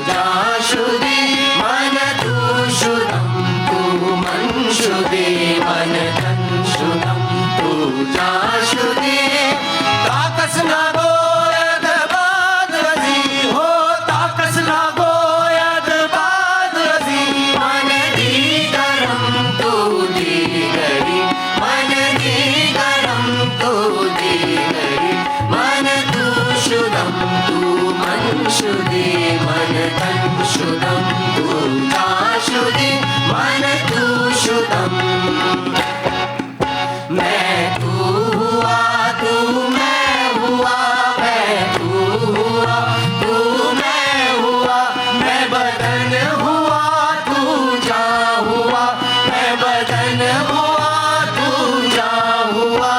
शुद्धि मन तू शुद्धम तू मन शुद्धि मन तन शुद्धम तू जा शुद्धि ताकस ना गोयद बाद रजी हो ताकस ना गोयद बाद रजी मन दी गरम तू दी गरी मन दी गरम तू दी गरी मन तू शुद्धम तू मन शुद्धि मन तन शुद्धम तू जा शुद्धि मन तू शुद्धम मैं तू हुआ तू मैं हुआ मैं तू हुआ तू मैं हुआ मैं बदन हुआ तू जा हुआ मैं बदन हुआ तू जा हुआ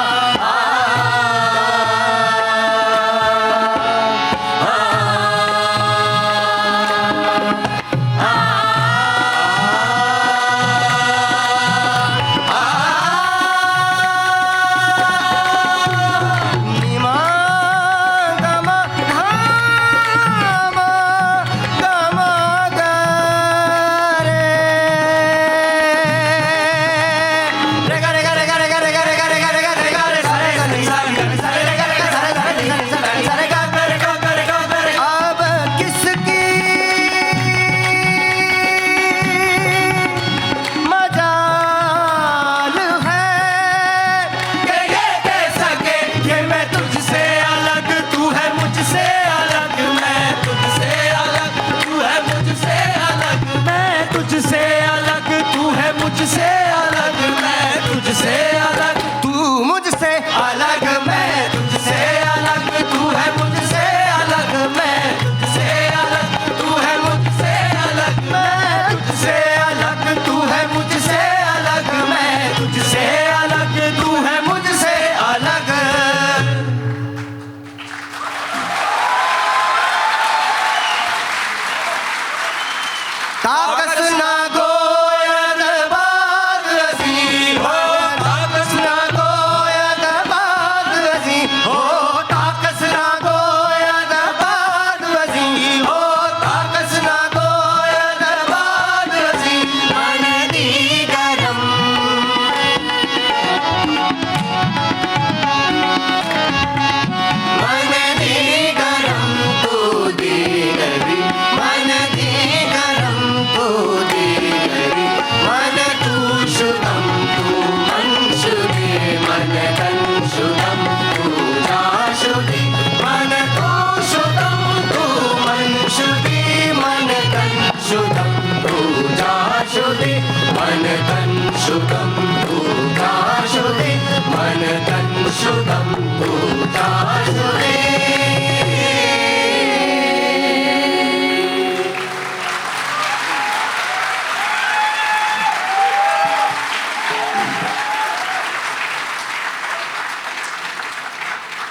ताकस ना गोयद बाद रजी हो ताकस ना गोयद बाद रजी हो ताकस ना गोयद बाद रजी हो ताकस ना गोयद बाद रजी मन दी गरम मन दी गरम तू दी गरी मन दी गरम तू दी गरी मन तू शुद्धम तू मन शुद्धि मन तन शुद्धम तू जा शुद्धि मन तू शुद्धम तू मन शुद्धि मन तन शुद्धम तू जा शुद्धि मन तन शुद्धम